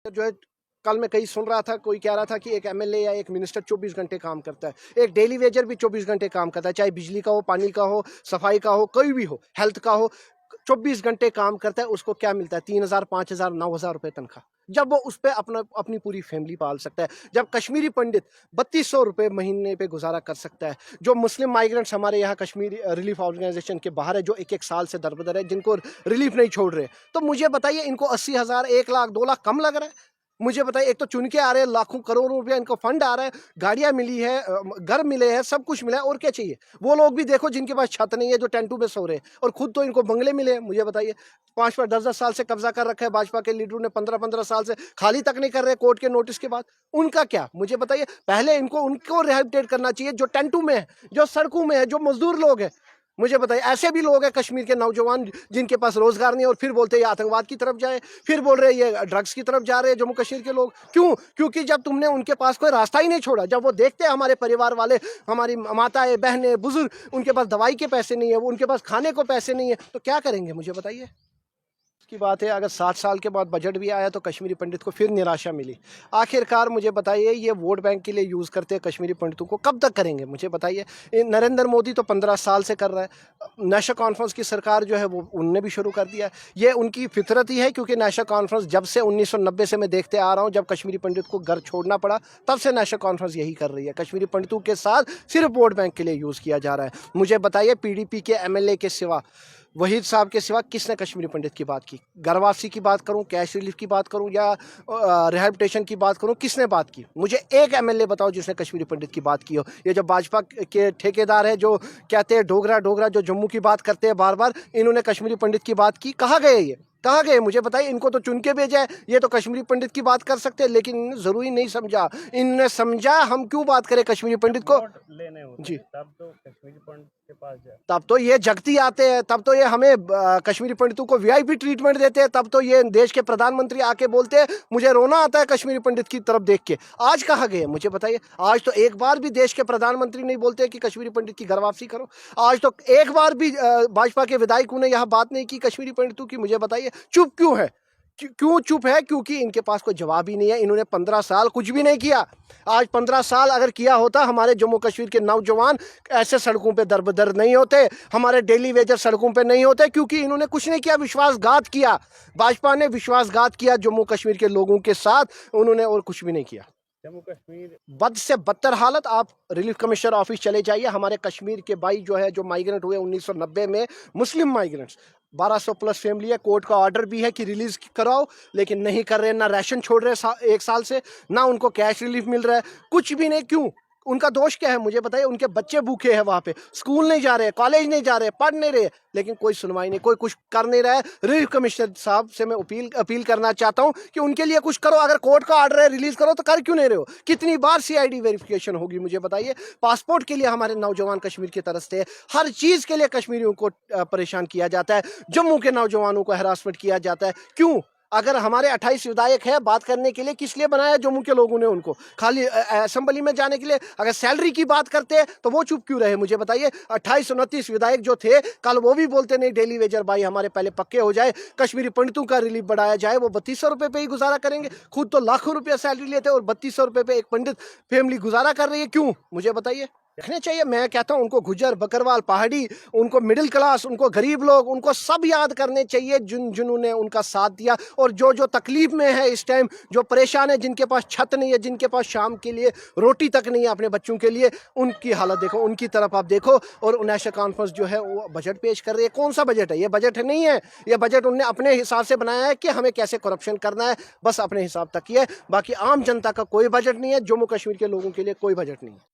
जो है कल मैं कहीं सुन रहा था, कोई कह रहा था कि एक एमएलए या एक मिनिस्टर 24 घंटे काम करता है, एक डेली वेजर भी 24 घंटे काम करता है, चाहे बिजली का हो, पानी का हो, सफाई का हो, कोई भी हो, हेल्थ का हो, 24 घंटे काम करता है। उसको क्या मिलता है? 3,000, 5,000, 9,000 रुपए तनख्वाह, जब वो उस पर अपनी पूरी फैमिली पाल सकता है। जब कश्मीरी पंडित 3200 रुपए महीने पे गुजारा कर सकता है। जो मुस्लिम माइग्रेंट्स हमारे यहाँ कश्मीरी रिलीफ ऑर्गेनाइजेशन के बाहर है, जो एक एक साल से दरबदर है, जिनको रिलीफ नहीं छोड़ रहे, तो मुझे बताइए इनको 80,000, 1 लाख, 2 लाख कम लग रहा है? मुझे बताइए, एक तो चुन के आ रहे हैं, लाखों करोड़ों रुपया इनको फंड आ रहा है, गाड़ियां मिली है, घर मिले हैं, सब कुछ मिला है, और क्या चाहिए? वो लोग भी देखो जिनके पास छत नहीं है, जो टेंटू में सो रहे हैं, और खुद तो इनको बंगले मिले हैं। मुझे बताइए, 5-5, 10-10 साल से कब्जा कर रखा है भाजपा के लीडरों ने, 15-15 साल से खाली तक नहीं कर रहे कोर्ट के नोटिस के बाद। उनका क्या? मुझे बताइए, पहले इनको उनको रिहेबिलिटेट करना चाहिए जो टेंटू में है, जो सड़कों में है, जो मजदूर लोग हैं। मुझे बताइए, ऐसे भी लोग हैं कश्मीर के नौजवान जिनके पास रोजगार नहीं है, और फिर बोलते हैं ये आतंकवाद की तरफ जाए, फिर बोल रहे हैं ये ड्रग्स की तरफ जा रहे हैं जम्मू कश्मीर के लोग। क्यों? क्योंकि जब तुमने उनके पास कोई रास्ता ही नहीं छोड़ा, जब वो देखते हैं हमारे परिवार वाले, हमारी माताएं, बहनें, बुजुर्ग, उनके पास दवाई के पैसे नहीं है, वो उनके पास खाने को पैसे नहीं है, तो क्या करेंगे? मुझे बताइए। की बात है, अगर 7 साल के बाद बजट भी आया तो कश्मीरी पंडित को फिर निराशा मिली। आखिरकार मुझे बताइए, ये वोट बैंक के लिए यूज़ करते हैं कश्मीरी पंडितों को, कब तक करेंगे? मुझे बताइए। नरेंद्र मोदी तो 15 साल से कर रहा है, नेशनल कॉन्फ्रेंस की सरकार जो है वो उनने भी शुरू कर दिया। ये उनकी फितरत ही है, क्योंकि नेशनल कॉन्फ्रेंस जब से 1990 से मैं देखते आ रहा हूँ, जब कश्मीरी पंडित को घर छोड़ना पड़ा, तब से नेशनल कॉन्फ्रेंस यही कर रही है। कश्मीरी पंडितों के साथ सिर्फ वोट बैंक के लिए यूज़ किया जा रहा है। मुझे बताइए, पीडीपी के एमएलए के सिवा, वहीद साहब के सिवा किसने कश्मीरी पंडित की बात की? घर वापसी की बात करूं, कैश रिलीफ की बात करूं, या रिहेबिलिटेशन की बात करूं, किसने बात की? मुझे एक एमएलए बताओ जिसने कश्मीरी पंडित की बात की हो। ये जो भाजपा के ठेकेदार है, जो कहते हैं डोगरा डोगरा, जो जम्मू की बात करते हैं बार बार, इन्होंने कश्मीरी पंडित की बात की? कहाँ गए ये? कहाँ गए? मुझे बताइए। इनको तो चुन के भेजा है, ये तो कश्मीरी पंडित की बात कर सकते हैं, लेकिन इन्होंने जरूरी नहीं समझा। इनने समझा हम क्यों बात करें कश्मीरी पंडित को लेने होते जी, तब तो कश्मीरी पंडित के पास जाए, तब तो ये जगती आते हैं, तब तो ये हमें कश्मीरी पंडितों को वीआईपी ट्रीटमेंट देते हैं, तब तो ये देश के प्रधानमंत्री आके बोलते हैं मुझे रोना आता है कश्मीरी पंडित की तरफ देख के। आज कहाँ गए? मुझे बताइए। आज तो एक बार भी देश के प्रधानमंत्री नहीं बोलते कि कश्मीरी पंडित की घर वापसी करो। आज तो एक बार भी भाजपा के विधायकों ने यहाँ बात नहीं की कश्मीरी पंडितों की। मुझे बताइए, चुप क्यों है? क्यों चुप है? क्योंकि इनके पास कोई जवाब ही नहीं है। इन्होंने 15 साल कुछ भी नहीं किया। आज 15 साल अगर किया होता, हमारे जम्मू कश्मीर के नौजवान ऐसे सड़कों पे दरबदर नहीं होते, हमारे डेली वेजर सड़कों पे नहीं होते, क्योंकि इन्होंने कुछ नहीं किया, विश्वासघात किया। भाजपा ने विश्वासघात किया जम्मू कश्मीर के लोगों के साथ, उन्होंने और कुछ भी नहीं किया। जम्मू कश्मीर बद से बदतर हालत। आप रिलीफ कमिश्नर ऑफिस चले जाइए, हमारे कश्मीर के भाई जो है, जो माइग्रेंट हुए 1990 में, मुस्लिम माइग्रेंट्स, 1200 प्लस फैमिली है, कोर्ट का ऑर्डर भी है कि रिलीज कराओ, लेकिन नहीं कर रहे। ना राशन छोड़ रहे 1 साल से, ना उनको कैश रिलीफ मिल रहा है, कुछ भी नहीं। क्यों? उनका दोष क्या है? मुझे बताइए। उनके बच्चे भूखे हैं वहां पे, स्कूल नहीं जा रहे, कॉलेज नहीं जा रहे, पढ़ नहीं रहे, लेकिन कोई सुनवाई नहीं, कोई कुछ कर नहीं रहा है। रिलीफ कमिश्नर साहब से मैं अपील करना चाहता हूं कि उनके लिए कुछ करो। अगर कोर्ट का ऑर्डर है रिलीज करो, तो कर क्यों नहीं रहे हो? कितनी बार सीआईडी वेरिफिकेशन होगी? मुझे बताइए। पासपोर्ट के लिए हमारे नौजवान कश्मीर की तरफ से, हर चीज के लिए कश्मीरियों को परेशान किया जाता है। जम्मू के नौजवानों को हरासमेंट किया जाता है। क्यों? अगर हमारे 28 विधायक है बात करने के लिए, किस लिए बनाया जम्मू के लोगों ने उनको? खाली असेंबली में जाने के लिए? अगर सैलरी की बात करते हैं तो वो चुप क्यों रहे? मुझे बताइए। 28-29 विधायक जो थे कल, वो भी बोलते नहीं डेली वेजर भाई हमारे पहले पक्के हो जाए, कश्मीरी पंडितों का रिलीफ बढ़ाया जाए। वो 3200 रुपए पे ही गुजारा करेंगे। खुद तो लाखों रुपया सैलरी लेते और 3200 रुपए पे एक पंडित फैमिली गुजारा कर रही है। क्यों? मुझे बताइए। रखने चाहिए। मैं कहता हूं उनको गुज्जर, बकरवाल, पहाड़ी, उनको मिडिल क्लास, उनको गरीब लोग, उनको सब याद करने चाहिए जिन्होंने उनका साथ दिया, और जो जो तकलीफ में है इस टाइम, जो परेशान है, जिनके पास छत नहीं है, जिनके पास शाम के लिए रोटी तक नहीं है अपने बच्चों के लिए, उनकी हालत देखो, उनकी तरफ आप देखो। और नेशनल कॉन्फ्रेंस जो है वो बजट पेश कर रही है। कौन सा बजट है ये? बजट नहीं है ये। बजट उन्होंने अपने हिसाब से बनाया है कि हमें कैसे करप्शन करना है, बस अपने हिसाब तक ही है। बाकी आम जनता का कोई बजट नहीं है, जम्मू कश्मीर के लोगों के लिए कोई बजट नहीं है।